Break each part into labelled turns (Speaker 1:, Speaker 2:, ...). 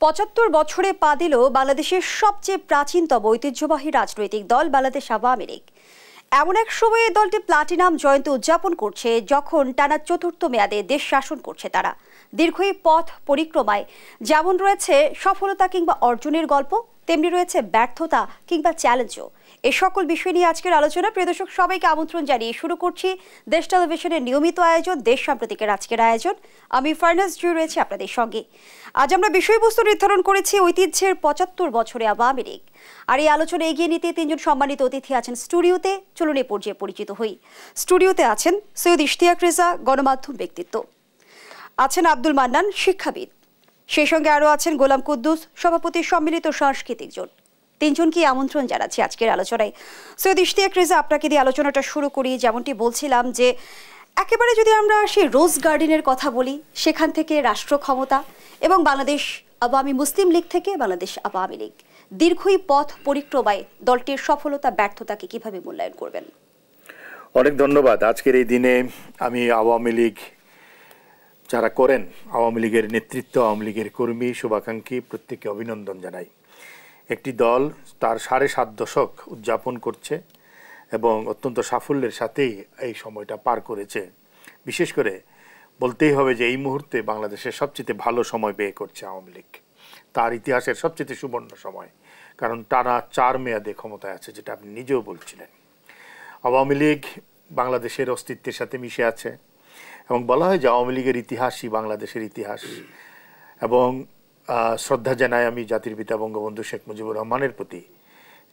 Speaker 1: ৭৫ বছরে পা দিল বাংলাদেশের সবচেয়ে প্রাচীনতম ঐতিহ্যবাহী রাজনৈতিক দল বাংলাদেশ আওয়ামী লীগ। এমন এক সময়ে দলটি প্লাটিনাম জয়ন্তী উদযাপন করছে যখন টানা চতুর্থ মেয়াদে দেশ শাসন করছে তারা। দীর্ঘ এই পথ পরিক্রমায় যেমন রয়েছে সফলতা কিংবা অর্জনের গল্প, তেমনি রয়েছে ব্যর্থতা কিংবা চ্যালেঞ্জও। এই সকল বিষয় নিয়ে আজকের আলোচনা। প্রিয় দর্শক, সবাইকে আমন্ত্রণ জানিয়ে শুরু করছি দেশ টেলিভিশনের নিয়মিত আয়োজন দেশ সাম্প্রতিকের আজকের আয়োজন। আমি ফারনাজ জুই রয়েছি আপনাদের সঙ্গে। আজ আমরা বিষয়বস্তু নির্ধারণ করেছি ঐতিহ্যের ৭৫ বছরে আওয়ামী লীগ। আর এই আলোচনা এগিয়ে নিতে তিনজন সম্মানিত অতিথি আছেন স্টুডিওতে। চলুন এই পর্যায়ে পরিচিত হই। স্টুডিওতে আছেন সৈয়দ ইশতিয়াক রেজা, গণমাধ্যম ব্যক্তিত্ব, আছেন আব্দুল মান্নান, শিক্ষাবিদ, সেই সঙ্গে আরও আছেন গোলাম কুদ্দুস, সভাপতি সম্মিলিত সাংস্কৃতিক জোট। তিনজনকে আমন্ত্রণ জানাচ্ছি আজকের আলোচনায়। সৈয়দ ইশতিয়াক রেজা, আপনাকে দিয়ে আলোচনাটা শুরু করি। যেমনটি বলছিলাম যে একেবারে যদি আমরা সেই রোজ গার্ডেনের কথা বলি, সেখান থেকে রাষ্ট্র ক্ষমতা এবং বাংলাদেশ আওয়ামী মুসলিম লীগ থেকে বাংলাদেশ আওয়ামী লীগ, দীর্ঘই পথ পরিক্রমায় দলটির সফলতা ব্যর্থতাকে কিভাবে মূল্যায়ন করবেন?
Speaker 2: অনেক ধন্যবাদ। আজকের এই দিনে আমি আওয়ামী লীগ যারা করেন, আওয়ামী লীগের নেতৃত্ব, আওয়ামী লীগের কর্মী, শুভাকাঙ্ক্ষী প্রত্যেককে অভিনন্দন জানাই। একটি দল তার ৭.৫ দশক উদযাপন করছে এবং অত্যন্ত সাফল্যের সাথেই এই সময়টা পার করেছে। বিশেষ করে বলতেই হবে যে এই মুহূর্তে বাংলাদেশের সবচেয়ে ভালো সময় ব্যয় করছে আওয়ামী লীগ, তার ইতিহাসের সবচেয়ে সুবর্ণ সময়। কারণ টানা ৪ মেয়াদে ক্ষমতায় আছে, যেটা আপনি নিজেও বলছিলেন। আওয়ামী লীগ বাংলাদেশের অস্তিত্বের সাথে মিশে আছে এবং বলা হয় যে আওয়ামী লীগের ইতিহাসই বাংলাদেশের ইতিহাস। এবং শ্রদ্ধা জানাই আমি জাতির পিতা বঙ্গবন্ধু শেখ মুজিবুর রহমানের প্রতি,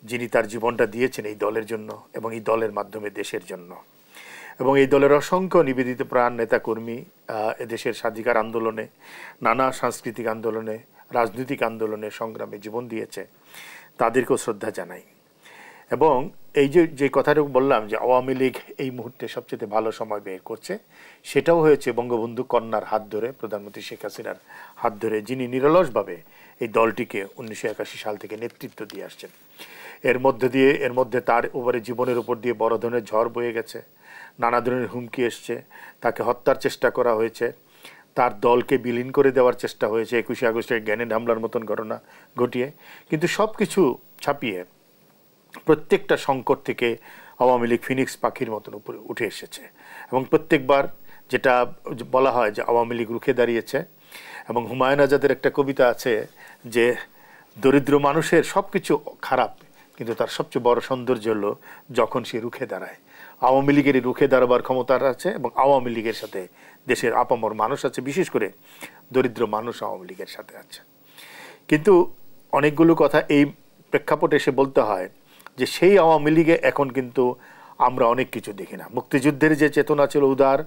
Speaker 2: যিনি তার জীবনটা দিয়েছেন এই দলের জন্য এবং এই দলের মাধ্যমে দেশের জন্য। এবং এই দলের অসংখ্য নিবেদিত প্রাণ নেতাকর্মী এদেশের স্বাধিকার আন্দোলনে, নানা সাংস্কৃতিক আন্দোলনে, রাজনৈতিক আন্দোলনে, সংগ্রামে জীবন দিয়েছে, তাদেরকেও শ্রদ্ধা জানাই। এবং এই যে কথাটা বললাম যে আওয়ামী লীগ এই মুহূর্তে সবচেয়ে ভালো সময় বের করছে, সেটাও হয়েছে বঙ্গবন্ধু কন্যার হাত ধরে, প্রধানমন্ত্রী শেখ হাসিনার হাত ধরে, যিনি নিরলসভাবে এই দলটিকে 1981 সাল থেকে নেতৃত্ব দিয়ে আসছেন। এর মধ্যে তার উপরে জীবনের উপর দিয়ে বড় ধরনের ঝড় বয়ে গেছে, নানা ধরনের হুমকি এসছে, তাকে হত্যার চেষ্টা করা হয়েছে, তার দলকে বিলীন করে দেওয়ার চেষ্টা হয়েছে 21শে আগস্টের গ্রেনেড হামলার মতন ঘটনা ঘটিয়ে। কিন্তু সব কিছু ছাপিয়ে প্রত্যেকটা সংকট থেকে আওয়ামী লীগ ফিনিক্স পাখির মতন উপরে উঠে এসেছে। এবং প্রত্যেকবার যেটা বলা হয় যে আওয়ামী লীগ রুখে দাঁড়িয়েছে। এবং হুমায়ুন আজাদের একটা কবিতা আছে যে দরিদ্র মানুষের সব কিছু খারাপ, কিন্তু তার সবচেয়ে বড় সৌন্দর্য হলো যখন সে রুখে দাঁড়ায়। আওয়ামী লীগেরই রুখে দাঁড়াবার ক্ষমতা আছে এবং আওয়ামী লীগের সাথে দেশের আপামর মানুষ আছে, বিশেষ করে দরিদ্র মানুষ আওয়ামী লীগের সাথে আছে। কিন্তু অনেকগুলো কথা এই প্রেক্ষাপটে এসে বলতে হয় যে সেই আওয়ামী লীগে এখন কিন্তু আমরা অনেক কিছু দেখি না। মুক্তিযুদ্ধের যে চেতনা ছিল উদার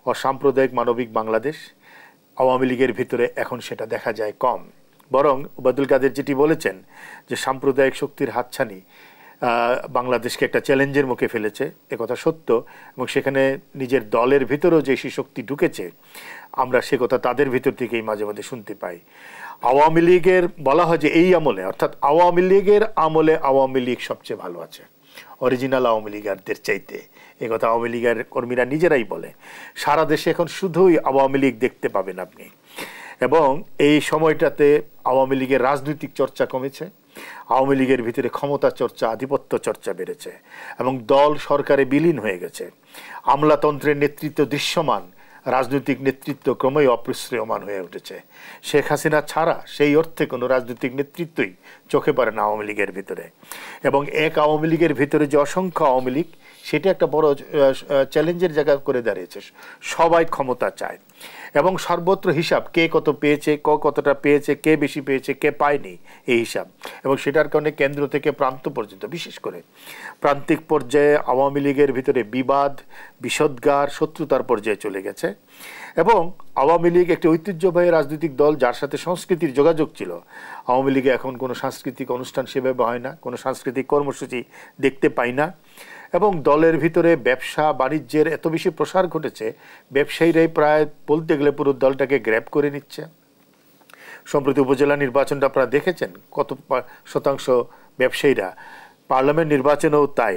Speaker 2: ও সাম্প্রদায়িক মানবিক বাংলাদেশ, আওয়ামী লীগের ভিতরে এখন সেটা দেখা যায় কম। বরং ওবায়দুল কাদের যেটি বলেছেন যে সাম্প্রদায়িক শক্তির হাতছানি বাংলাদেশকে একটা চ্যালেঞ্জের মুখে ফেলেছে, একথা সত্য। এবং সেখানে নিজের দলের ভিতরেও যে সেই শক্তি ঢুকেছে, আমরা সে কথা তাদের ভিতর থেকেই মাঝে মাঝে শুনতে পাই। আওয়ামী লীগের বলা হয় যে এই আমলে, অর্থাৎ আওয়ামী লীগের আমলে আওয়ামী লীগ সবচেয়ে ভালো আছে অরিজিনাল আওয়ামী লীগারদের চাইতে। একথা আওয়ামী লীগের কর্মীরা নিজেরাই বলে। সারা দেশে এখন শুধুই আওয়ামী লীগ দেখতে পাবেন আপনি। এবং এই সময়টাতে আওয়ামী লীগের রাজনৈতিক চর্চা কমেছে, আওয়ামী লীগের ভিতরে ক্ষমতা চর্চা, আধিপত্য চর্চা বেড়েছে এবং দল সরকারে বিলীন হয়ে গেছে। আমলাতন্ত্রের নেতৃত্ব দৃশ্যমান, রাজনৈতিক নেতৃত্ব ক্রমেই অপ্রশ্রয়মান হয়ে উঠেছে। শেখ হাসিনা ছাড়া সেই অর্থে কোনো রাজনৈতিক নেতৃত্বই চোখে পড়ে না আওয়ামী লীগের ভিতরে। এবং এক আওয়ামী লীগের ভিতরে যে অসংখ্য আওয়ামী লীগ, সেটা একটা বড় চ্যালেঞ্জের জায়গা করে দাঁড়িয়েছে। সবাই ক্ষমতা চায় এবং সর্বত্র হিসাব, কে কত পেয়েছে, কতটা পেয়েছে, কে বেশি পেয়েছে, কে পায়নি, এই হিসাব। এবং সেটার কারণে কেন্দ্র থেকে প্রান্ত পর্যন্ত, বিশেষ করে প্রান্তিক পর্যায়ে আওয়ামী লীগের ভিতরে বিবাদ, বিষোদ্গার, শত্রুতার পর্যায়ে চলে গেছে। এবং আওয়ামী লীগ একটি ঐতিহ্যবাহী রাজনৈতিক দল, যার সাথে সংস্কৃতির যোগাযোগ ছিল। আওয়ামী লীগে এখন কোনো সাংস্কৃতিক অনুষ্ঠান সেভাবে হয় না, কোনো সাংস্কৃতিক কর্মসূচি দেখতে পাই না। এবং দলের ভিতরে ব্যবসা বাণিজ্যের এত বেশি প্রসার ঘটেছে, ব্যবসায়ীরাই প্রায় বলতে গেলে পুরো দলটাকে গ্র্যাব করে নিচ্ছে। সম্প্রতি উপজেলা নির্বাচনটা আপনারা দেখেছেন, কত শতাংশ ব্যবসায়ীরা, পার্লামেন্ট নির্বাচনেও তাই।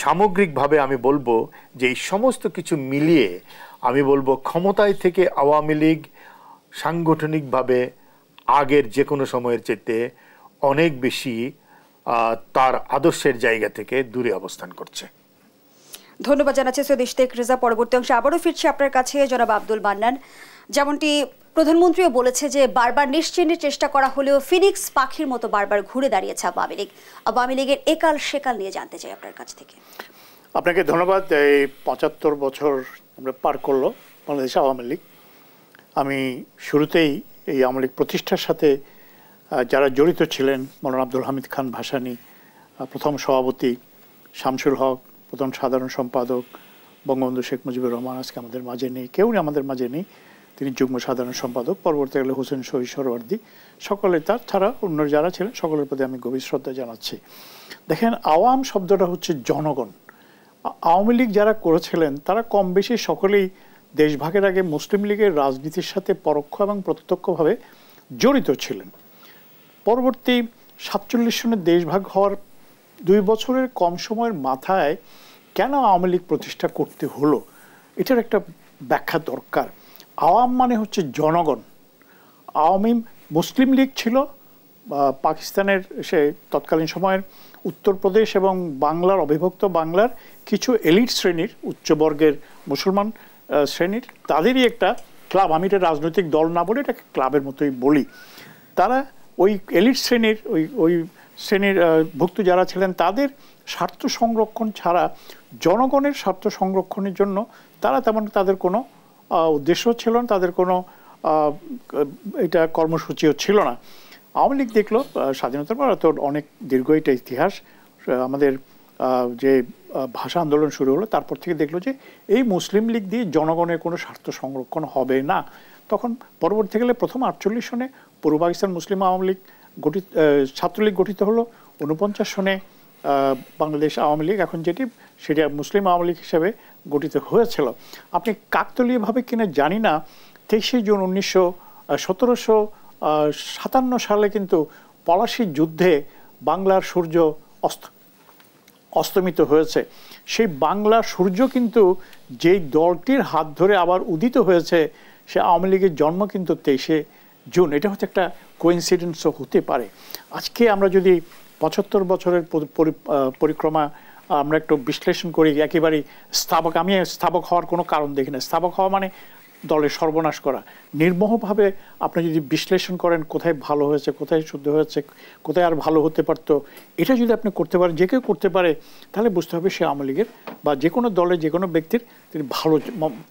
Speaker 2: সামগ্রিকভাবে আমি বলবো যে এই সমস্ত কিছু মিলিয়ে আমি বলবো ক্ষমতায় থেকে আওয়ামী লীগ সাংগঠনিকভাবে আগের যে কোনো সময়ের চাইতে অনেক বেশি তার আদর্শের জায়গা থেকে দূরে অবস্থান করছে।
Speaker 1: ধন্যবাদ জানাচ্ছি সৈয়দ ইশতেক রেজা। পরবর্তী অংশে আবারও ফিরছি আপনার কাছে জনাব আব্দুল মান্নান। যেমনটি প্রধানমন্ত্রীও বলেছে যে বারবার নিশ্চিহ্নের চেষ্টা করা হলেও ফিনিক্স পাখির মতো বারবার ঘুরে দাঁড়িয়েছে আওয়ামী লীগ। আওয়ামী লীগের একাল সেকাল নিয়ে জানতে চাই আপনার কাছ থেকে।
Speaker 3: আপনাকে ধন্যবাদ। এই ৭৫ বছর আমরা পার করলো বাংলাদেশ আওয়ামী লীগ। আমি শুরুতেই এই আওয়ামী লীগ প্রতিষ্ঠার সাথে যারা জড়িত ছিলেন, মৌলানা আব্দুল হামিদ খান ভাসানী প্রথম সভাপতি, শামসুল হক প্রথম সাধারণ সম্পাদক, বঙ্গবন্ধু শেখ মুজিবুর রহমান আজকে আমাদের মাঝে নেই, কেউ আমাদের মাঝে নেই, তিনি যুগ্ম সাধারণ সম্পাদক, পরবর্তীকালে হোসেন শহীদ সরওয়ার্দী, সকলে তার ছাড়া অন্য যারা ছিলেন সকলের প্রতি আমি গভীর শ্রদ্ধা জানাচ্ছি। দেখেন, আওয়াম শব্দটা হচ্ছে জনগণ। আওয়ামী লীগ যারা করেছিলেন তারা কম বেশি সকলেই দেশভাগের আগে মুসলিম লীগের রাজনীতির সাথে পরোক্ষ এবং প্রত্যক্ষভাবে জড়িত ছিলেন। পরবর্তী ৪৭ সনে দেশভাগ হওয়ার ২ বছরের কম সময়ের মাথায় কেন আওয়ামী লীগ প্রতিষ্ঠা করতে হলো, এটার একটা ব্যাখ্যা দরকার। আওয়াম মানে হচ্ছে জনগণ। আওয়ামী মুসলিম লীগ ছিল পাকিস্তানের সে তৎকালীন সময়ের উত্তরপ্রদেশ এবং বাংলার অবিভক্ত বাংলার কিছু এলিট শ্রেণীর উচ্চবর্গের মুসলমান শ্রেণীর তাদেরই একটা ক্লাব। আমি এটা রাজনৈতিক দল না বলে এটাকে ক্লাবের মতোই বলি। তারা ওই এলিট শ্রেণীর ওই শ্রেণীর ভুক্ত যারা ছিলেন তাদের স্বার্থ সংরক্ষণ ছাড়া জনগণের স্বার্থ সংরক্ষণের জন্য তারা তেমন তাদের কোনো উদ্দেশ্য ছিল না, তাদের কোনো এটা কর্মসূচিও ছিল না। আওয়ামী লীগ দেখলো স্বাধীনতার পর তো অনেক দীর্ঘ এটা ইতিহাস, আমাদের যে ভাষা আন্দোলন শুরু হলো তারপর থেকে দেখলো যে এই মুসলিম লীগ দিয়ে জনগণের কোনো স্বার্থ সংরক্ষণ হবে না। তখন পরবর্তীকালে প্রথম ৪৮ সনে পূর্ব পাকিস্তান মুসলিম আওয়ামী লীগ গঠিত, ছাত্রলীগ গঠিত হলো। ৪৯ সনে বাংলাদেশ আওয়ামী লীগ এখন যেটি, সেটা মুসলিম আওয়ামী লীগ হিসেবে গঠিত হয়েছিল। আপনি কাকতলীয়ভাবে কিনা জানি না, ২৩শে জুন ১৭৫৭ সালে কিন্তু পলাশীর যুদ্ধে বাংলার সূর্য অস্তমিত হয়েছে। সেই বাংলার সূর্য কিন্তু যেই দলটির হাত ধরে আবার উদিত হয়েছে, সে আওয়ামী লীগের জন্ম কিন্তু ২৩শে জুন। এটা হচ্ছে একটা কোইন্সিডেন্সও হতে পারে। আজকে আমরা যদি ৭৫ বছরের পরিক্রমা আমরা একটু বিশ্লেষণ করি, একেবারেই স্থাবক, আমি স্থাবক হওয়ার কোনো কারণ দেখি না। স্থাবক হওয়া মানে দলের সর্বনাশ করা। নির্মোহভাবে আপনি যদি বিশ্লেষণ করেন কোথায় ভালো হয়েছে, কোথায় শুদ্ধ হয়েছে, কোথায় আর ভালো হতে পারতো, এটা যদি আপনি করতে পারেন, যে কেউ করতে পারে, তাহলে বুঝতে হবে সে আওয়ামী লীগের বা যে কোনো দলের যে কোনো ব্যক্তির তিনি ভালো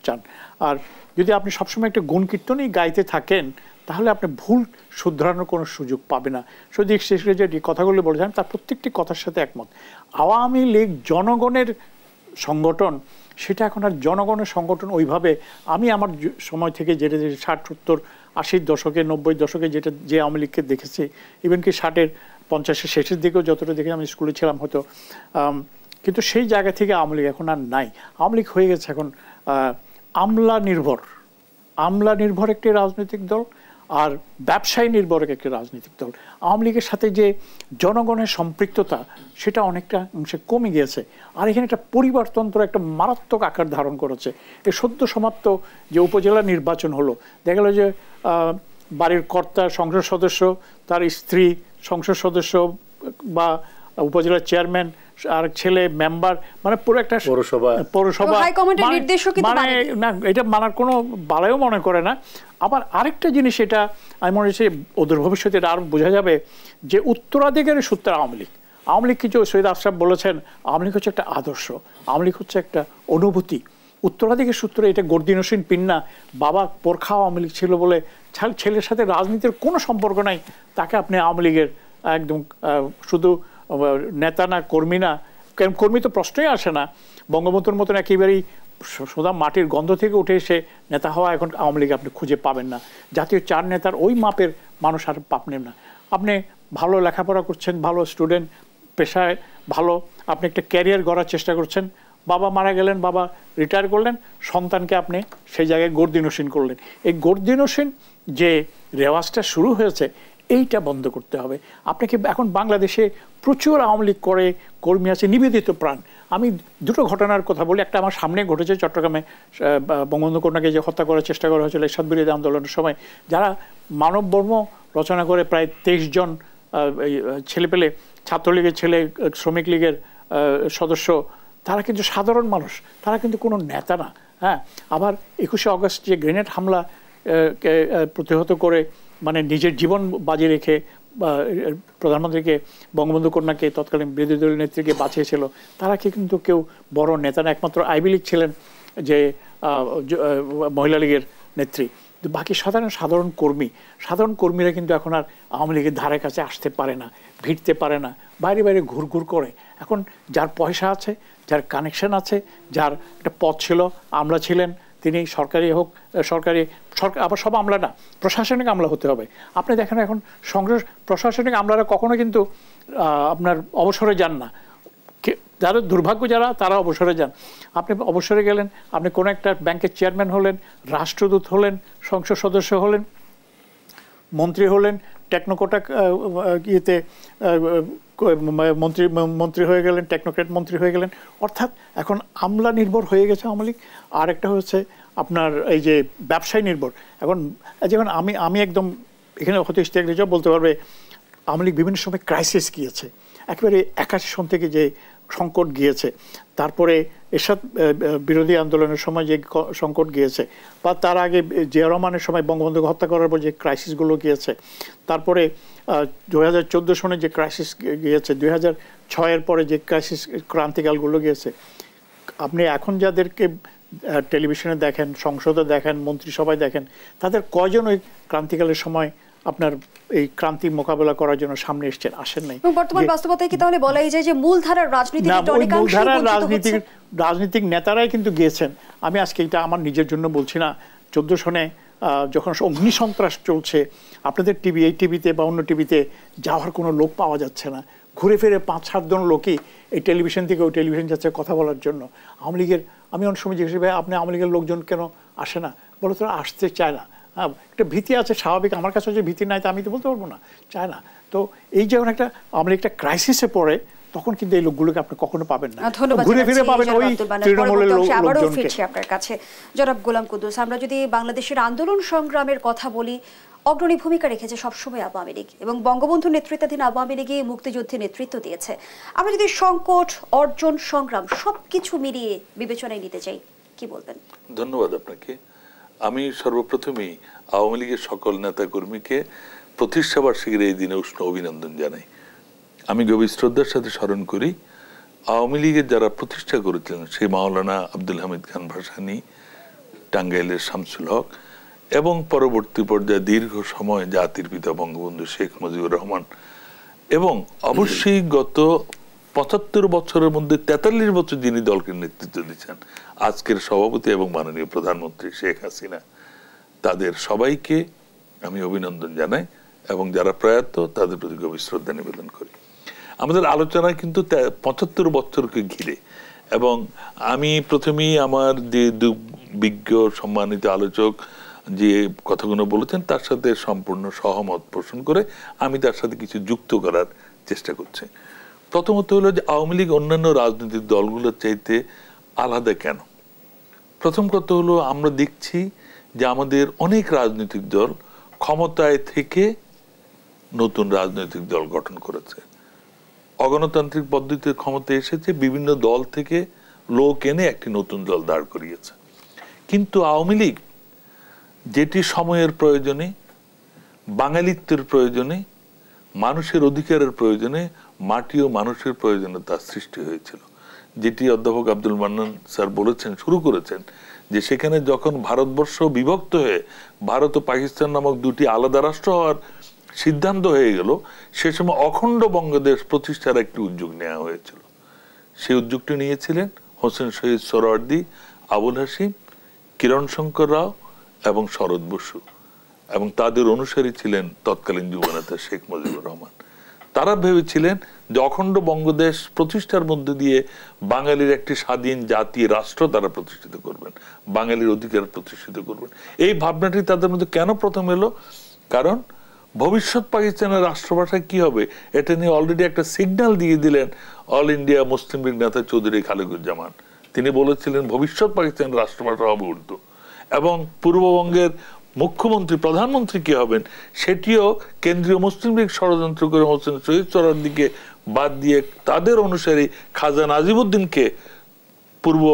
Speaker 3: চান। আর যদি আপনি সবসময় একটা গুণ কীর্তনই গাইতে থাকেন, তাহলে আপনি ভুল শুধরানোর কোনো সুযোগ পাবে না। শুধু শেষে যে কথাগুলো বলেছেন তার প্রত্যেকটি কথার সাথে একমত। আওয়ামী লীগ জনগণের সংগঠন, সেটা এখন আর জনগণের সংগঠন ওইভাবে আমি আমার সময় থেকে যেটা ৬০, ৭০, ৮০ দশকে, ৯০ দশকে যেটা যে আওয়ামী লীগকে দেখেছি, ইভেন কি ৬০-এর ৫০-এর শেষের দিকেও যতটা দেখে আমি স্কুলে ছিলাম হয়তো, কিন্তু সেই জায়গা থেকে আওয়ামী লীগ এখন আর নাই। আওয়ামী লীগ হয়ে গেছে এখন আমলা নির্ভর একটি রাজনৈতিক দল আর ব্যবসায়ী নির্ভর একটি রাজনৈতিক দল। আওয়ামী লীগের সাথে যে জনগণের সম্পৃক্ততা সেটা অনেকটা অংশে কমে গিয়েছে। আর এখানে একটা পরিবারতন্ত্র একটা মারাত্মক আকার ধারণ করেছে। এই সদ্য সমাপ্ত যে উপজেলা নির্বাচন হলো, দেখা গেল যে বাড়ির কর্তা সংসদ সদস্য, তার স্ত্রী সংসদ সদস্য বা উপজেলার চেয়ারম্যান আর ছেলে মেম্বার, মানে পুরো একটা পৌরসভা, মানে না, এটা মানার কোনো বালাইও মনে করে না। আবার আরেকটা জিনিস, এটা আমি মনে হচ্ছে ওদের ভবিষ্যতে এটা আরও বোঝা যাবে যে উত্তরাধিকারের সূত্রে আওয়ামী লীগ কিছু সৈয়দ আশরাফ বলেছেন, আওয়ামী লীগ হচ্ছে একটা আদর্শ, আওয়ামী লীগ হচ্ছে একটা অনুভূতি। উত্তরাধিকার সূত্রে এটা গর্দিনসীন পিন্না, বাবা পোরখা আওয়ামী লীগ ছিল বলে ছেলের সাথে রাজনীতির কোনো সম্পর্ক নাই, তাকে আপনি আওয়ামী লীগের একদম শুধু নেতা না, কর্মী না, কর্মী তো প্রশ্নই আসে না। বঙ্গবন্ধুর মতন একেবারেই সোজা মাটির গন্ধ থেকে উঠে এসে নেতা হওয়া এখন আওয়ামী লীগ আপনি খুঁজে পাবেন না। জাতীয় ৪ নেতার ওই মাপের মানুষ আর পাবেন না। আপনি ভালো লেখাপড়া করছেন, ভালো স্টুডেন্ট, পেশায় ভালো, আপনি একটা ক্যারিয়ার গড়ার চেষ্টা করছেন, বাবা মারা গেলেন, বাবা রিটায়ার করলেন, সন্তানকে আপনি সেই জায়গায় গর্দিনসীন করলেন। এই গর্দিনসীন যে রেওয়াজটা শুরু হয়েছে, এইটা বন্ধ করতে হবে। আপনাকে এখন বাংলাদেশে প্রচুর আওয়ামী লীগ করে কর্মী আছে নিবেদিত প্রাণ। আমি দুটো ঘটনার কথা বলি। একটা আমার সামনে ঘটেছে, চট্টগ্রামে বঙ্গবন্ধু কন্যাকে যে হত্যা করার চেষ্টা করা হয়েছিল এরশাদ বিরোধী আন্দোলনের সময়, যারা মানববর্ম রচনা করে প্রায় 23 জন ছেলেপেলে, ছাত্রলীগের ছেলে, শ্রমিক লীগের সদস্য, তারা কিন্তু সাধারণ মানুষ, তারা কিন্তু কোনো নেতা না। হ্যাঁ, আবার 21শে আগস্ট যে গ্রেনেড হামলা প্রতিহত করে মানে নিজের জীবন বাজি রেখে প্রধানমন্ত্রীকে, বঙ্গবন্ধু কন্যাকে, তৎকালীন বিরোধী দলীয় নেত্রীকে বাঁচিয়েছিল, তারা কিন্তু কেউ বড় নেতা না। একমাত্র আইভি লীগ ছিলেন যে মহিলা লীগের নেত্রী। বাকি সাধারণ কর্মীরা কিন্তু এখন আর আওয়ামী লীগের ধারে কাছে আসতে পারে না, ভিড়তে পারে না, বাইরে বাইরে ঘুরঘুর করে। এখন যার পয়সা আছে, যার কানেকশন আছে, যার একটা পদ ছিল, আমলা ছিলেন, তিনি সরকারি হোক, আবার সব আমলা না, প্রশাসনিক আমলা হতে হবে। আপনি দেখেন এখন প্রশাসনিক আমলারা কখনো কিন্তু আপনার অবসরে যান না। যাদের দুর্ভাগ্য যারা, তারা অবসরে যান। আপনি অবসরে গেলেন, আপনি কোনো একটা ব্যাংকের চেয়ারম্যান হলেন, রাষ্ট্রদূত হলেন, সংসদ সদস্য হলেন, মন্ত্রী হলেন, টেকনোকোটা ইয়েতে মন্ত্রী হয়ে গেলেন, টেকনোক্রেট মন্ত্রী হয়ে গেলেন। অর্থাৎ এখন আমলা নির্ভর হয়ে গেছে আওয়ামী লীগ। আর একটা হচ্ছে আপনার এই যে ব্যবসায় নির্ভর। এখন যেমন আমি একদম এখানে হয়তো ইশতিয়াক বলতে পারবে আওয়ামী লীগ বিভিন্ন সময় ক্রাইসিস গিয়েছে। একেবারে 81 সন থেকে যে সংকট গিয়েছে, তারপরে এরশাদ বিরোধী আন্দোলনের সময় যে সংকট গিয়েছে, বা তার আগে জিয়া রহমানের সময় বঙ্গবন্ধুকে হত্যা করার পর যে ক্রাইসিসগুলো গিয়েছে, তারপরে 2014 সনে যে ক্রাইসিস গিয়েছে, 2006-এর পরে যে ক্রাইসিস ক্রান্তিকালগুলো গিয়েছে, আপনি এখন যাদেরকে টেলিভিশনে দেখেন, সংসদে দেখেন, মন্ত্রিসভায় দেখেন, তাদের কয়জন ওই ক্রান্তিকালের সময় আপনার এই ক্রান্তি মোকাবেলা করার জন্য সামনে এসেছেন? আসেন নাই।
Speaker 1: বর্তমান বাস্তবতায় কি তাহলে বলাই যায় যে মূলধারার
Speaker 3: রাজনীতিক নেতারাই কিন্তু গিয়েছেন? আমি আজকে এটা আমার নিজের জন্য বলছি না। 14 সনে যখন অগ্নিসন্ত্রাস চলছে, আপনাদের এই টিভিতে বা অন্য টিভিতে যাওয়ার কোনো লোক পাওয়া যাচ্ছে না। ঘুরে ফিরে 5-7 জন লোকই এই টেলিভিশন থেকে ওই টেলিভিশন যাচ্ছে কথা বলার জন্য। আওয়ামী লীগের, আমি অনেক সময় জিজ্ঞেস করি, আপনি আওয়ামী লীগের লোকজন কেন আসে না? বলো তারা আসতে চায় না। হ্যাঁ, একটা ভীতি আছে স্বাভাবিক। আমার কাছে যে ভীতি নাই তা আমি তো বলতে পারবো না, চায় না। তো এই যখন একটা আওয়ামী লীগ একটা ক্রাইসিসে পড়ে, তখন কিন্তু এই লোকগুলোকে আপনি কখনো পাবেন না। ঘুরে ফিরে পাবেন ওই তৃণমূলের লোকজনকে।
Speaker 1: আপনার কাছে জনাব গোলাম কুদ্দুস, আমরা যদি বাংলাদেশের আন্দোলন সংগ্রামের কথা বলি, অগ্রণী ভূমিকা রেখেছে সবসময় আওয়ামী লীগ এবং বঙ্গবন্ধু নেতৃত্বাধীন আওয়ামী লীগে মুক্তিযুদ্ধে নেতৃত্ব দিয়েছে। আমরা যদি সংকট, অর্জন, সংগ্রাম সবকিছু মিলিয়ে বিবেচনায় নিতে চাই, কি বলবেন?
Speaker 4: ধন্যবাদ আপনাকে। আমি সর্বপ্রথমেই আওয়ামী লীগের সকল নেতা কর্মীকে প্রতিষ্ঠাবার্ষিকীর এই দিনে উষ্ণ অভিনন্দন জানাই। আমি গভীর শ্রদ্ধার সাথে স্মরণ করি আওয়ামী লীগের যারা প্রতিষ্ঠা করেছিলেন, সেই মাওলানা আব্দুল হামিদ খান ভাসানী, টাঙ্গাইলের শামসুল হক, এবং পরবর্তী পর্যায়ে দীর্ঘ সময় জাতির পিতা বঙ্গবন্ধু শেখ মুজিবুর রহমান, এবং অবশ্যই গত 75 বছরের মধ্যে 43 বছর যিনি দলকে নেতৃত্ব দিচ্ছেন, আজকের সভাপতি এবং মাননীয় প্রধানমন্ত্রী শেখ হাসিনা, তাদের সবাইকে আমি অভিনন্দন জানাই এবং যারা প্রয়াত তাদের প্রতি গভীর শ্রদ্ধা নিবেদন করি। আমাদের আলোচনা কিন্তু 75 বছরকে ঘিরে, এবং আমি প্রথমেই আমার যে বিজ্ঞ সম্মানিত আলোচক যে কথাগুলো বলেছেন তার সাথে সম্পূর্ণ সহমত পোষণ করে আমি তার সাথে কিছু যুক্ত করার চেষ্টা করছি। প্রথমত হলো যে আওয়ামী লীগ অন্যান্য রাজনৈতিক দলগুলোর চাইতে আলাদা কেন? প্রথম কথা হলো আমরা দেখছি যে আমাদের অনেক রাজনৈতিক দল ক্ষমতায় থেকে নতুন রাজনৈতিক দল গঠন করেছে, অগণতান্ত্রিক পদ্ধতিতে ক্ষমতায় এসেছে, বিভিন্ন দল থেকে লোক এনে একটি নতুন দল দাঁড় করিয়েছে। কিন্তু আওয়ামী লীগ যেটি সময়ের প্রয়োজনে, বাঙালিত্বের প্রয়োজনে, মানুষের অধিকারের প্রয়োজনে, মাটি ও মানুষের প্রয়োজনে তার সৃষ্টি হয়েছিল, যেটি অধ্যাপক আব্দুল মান্নান স্যার বলেছেন, শুরু করেছেন, যে সেখানে যখন ভারতবর্ষ বিভক্ত হয়ে ভারত ও পাকিস্তান নামক দুটি আলাদা রাষ্ট্র হওয়ার সিদ্ধান্ত হয়ে গেল, সে সময় অখণ্ড বঙ্গদেশ প্রতিষ্ঠার একটি উদ্যোগ নেওয়া হয়েছিল। সেই উদ্যোগটি নিয়েছিলেন হোসেন শহীদ সোহরাওয়ার্দী, আবুল হাসিম, কিরণ শঙ্কর রাও এবং শরৎ বসু, এবং তাদের অনুসারী ছিলেন তৎকালীন যুবনেতা শেখ মুজিবুর রহমান। তারা ভেবেছিলেন যে অখণ্ড বঙ্গদেশ প্রতিষ্ঠার মধ্যে দিয়ে বাঙালির একটি স্বাধীন জাতি রাষ্ট্র তারা প্রতিষ্ঠিত করবেন, বাঙালির অধিকার প্রতিষ্ঠিত করবেন। এই ভাবনাটি তাদের মধ্যে কেন প্রথম এলো? কারণ ভবিষ্যৎ পাকিস্তানের রাষ্ট্রভাষা কি হবে এটা নিয়ে অলরেডি একটা সিগন্যাল দিয়ে দিলেন অল ইন্ডিয়া মুসলিম লীগ নেতা চৌধুরী খালিকুজ্জামান। তিনি বলেছিলেন ভবিষ্যৎ পাকিস্তানের রাষ্ট্রভাষা হবে উর্দু, এবং পূর্ববঙ্গের মুখ্যমন্ত্রী প্রধানমন্ত্রী কি হবেন সেটিও কেন্দ্রীয় মুসলিম লীগ ষড়যন্ত্র করে হোসেন শহীদ সোহরাওয়ার্দীর দিকে বাদ দিয়ে তাদের অনুসারী খাজা নাজিমুদ্দিনকে পূর্ব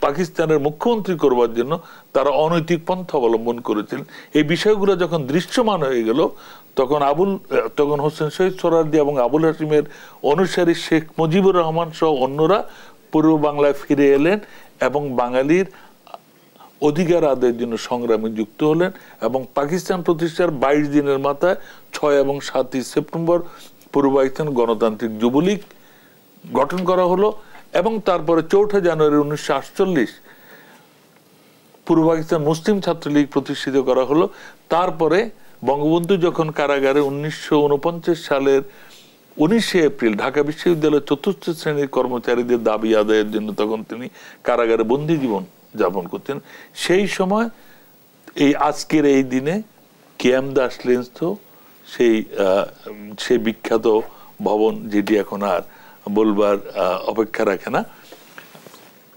Speaker 4: পাকিস্তানের মুখ্যমন্ত্রী করবার জন্য তারা অনৈতিক পন্থা অবলম্বন করেছিলেন। এই বিষয়গুলো যখন দৃশ্যমান হয়ে গেল তখন হোসেন শহীদ সোহরাওয়ার্দী এবং আবুল হাশিমের অনুসারী শেখ মুজিবুর রহমান সহ অন্যরা পূর্ব বাংলায় ফিরে এলেন এবং বাঙালির অধিকার আদায়ের জন্য সংগ্রামে যুক্ত হলেন। এবং পাকিস্তান প্রতিষ্ঠার 22 দিনের মাথায় 6 এবং 7 সেপ্টেম্বর পূর্ব পাকিস্তান গণতান্ত্রিক যুবলীগ গঠন করা হলো, এবং তারপরে 4 জানুয়ারি 1948 পূর্ব পাকিস্তান মুসলিম ছাত্রলীগ প্রতিষ্ঠিত করা হলো। তারপরে বঙ্গবন্ধু যখন কারাগারে 1949 সালের 19 এপ্রিল ঢাকা বিশ্ববিদ্যালয়ের 4র্থ শ্রেণীর কর্মচারীদের দাবি আদায়ের জন্য তখন তিনি কারাগারে বন্দী জীবন যাপন করতেন, সেই সময় এই আজকের এই দিনে কেএম দাস লেন্স সেই বিখ্যাত ভবন যেটি এখন আর বলবার অপেক্ষা রাখে না,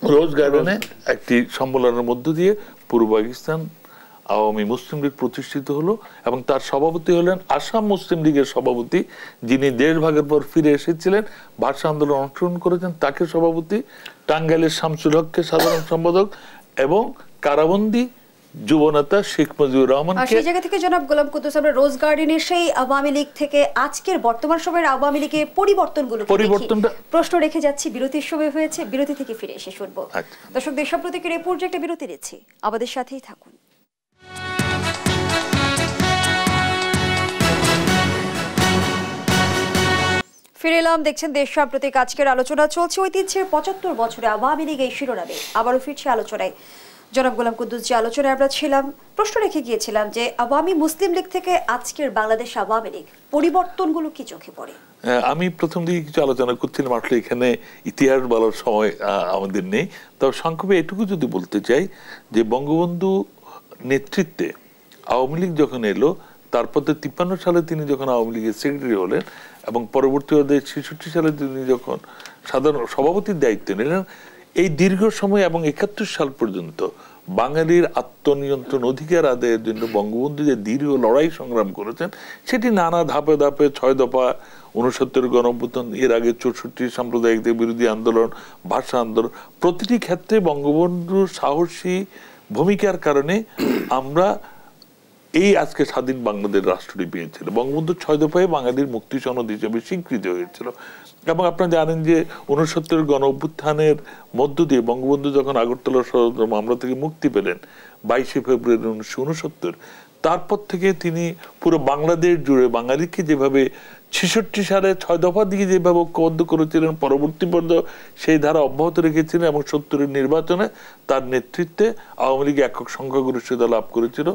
Speaker 4: রোজ গার্ডেনে একটি সম্মেলনের মধ্য দিয়ে পূর্ব পাকিস্তান আওয়ামী মুসলিম লীগ প্রতিষ্ঠিত হলো। এবং তার সভাপতি হলেন আসাম মুসলিম লীগের সভাপতি, যিনি দেশ ভাগের পর ফিরে এসেছিলেন, ভাষা আন্দোলন অংশগ্রহণ করেছেন, তাকে সভাপতি, টাঙ্গাইলের শামসুল হককে সাধারণ সম্পাদক, এবং কারাবন্দী যুবনেতা শেখ মুজিবুর রহমান।
Speaker 1: সেই জায়গা থেকে জনাব গোলাম কুদ্দুস, আমরা রোজ গার্ডেনের সেই আওয়ামী লীগ থেকে আজকের বর্তমান সময়ের আওয়ামী লীগের পরিবর্তনটা প্রশ্ন রেখে যাচ্ছি। বিরতির সময় হয়েছে, বিরতি থেকে ফিরে এসে শুনবো। দর্শক, দেশাপ্রতীকের এই পর্যায়ে একটা বিরতি নিচ্ছি, আমাদের সাথেই থাকুন। ফিরে এলাম, দেখছেন দেশ সাম্প্রতিক। আজকের আলোচনা চলছে ঐতিহ্যের 75 বছরে আওয়ামী লীগ, এই শিরোনামে আবারও ফিরছে আলোচনায়। জনাব গোলাম কুদ্দুস, যে আলোচনায় আমরা ছিলাম, প্রশ্ন রেখে গিয়েছিলাম যে আওয়ামী মুসলিম লীগ থেকে আজকের বাংলাদেশ আওয়ামী লীগ পরিবর্তনগুলো কি চোখে পড়ে?
Speaker 4: আমি প্রথম দিকে কিছু আলোচনা করছিলাম, আসলে এখানে ইতিহাস বলার সময় আমাদের নেই, তবে সংক্ষেপে এটুকু যদি বলতে চাই যে বঙ্গবন্ধু নেতৃত্বে আওয়ামী লীগ যখন এলো, তারপর 53 সালে তিনি যখন আওয়ামী লীগের সেক্রেটারি হলেন, এবং পরবর্তীতে 66 সালে তিনি যখন সাধারণ সভাপতির দায়িত্ব নিলেন, এই দীর্ঘ সময় এবং 71 সাল পর্যন্ত বাঙালির আত্মনিয়ন্ত্রণ অধিকার আদায়ের জন্য বঙ্গবন্ধু যে দীর্ঘ লড়াই সংগ্রাম করেছেন, সেটি নানা ধাপে ধাপে 6 দফা, 69 গণঅভ্যুত্থান, এর আগে 64 সাম্প্রদায়িকদের বিরোধী আন্দোলন, ভাষা আন্দোলন, প্রতিটি ক্ষেত্রে বঙ্গবন্ধুর সাহসী ভূমিকার কারণে আমরা এই আজকে স্বাধীন বাংলাদেশ রাষ্ট্রটি পেয়েছিল। বঙ্গবন্ধু 6 দফায় বাঙালির মুক্তি সনদ হিসেবে স্বীকৃত হয়েছিল। এবং আপনারা জানেন যে 69 গণ অভ্যুত্থানের মধ্য দিয়ে বঙ্গবন্ধু যখন আগরতলা ষড়যন্ত্র মামলা থেকে মুক্তি পেলেন 22 ফেব্রুয়ারি 1969, তারপর থেকে তিনি পুরো বাংলাদেশ জুড়ে বাঙালিকে যেভাবে 66 সালে 6 দফা দিয়ে যেভাবে ঐক্যবদ্ধ করেছিলেন, পরবর্তী পর্যায়ে সেই ধারা অব্যাহত রেখেছিলেন, এবং 70-এর নির্বাচনে তার নেতৃত্বে আওয়ামী লীগ একক সংখ্যাগরিষ্ঠতা লাভ করেছিল।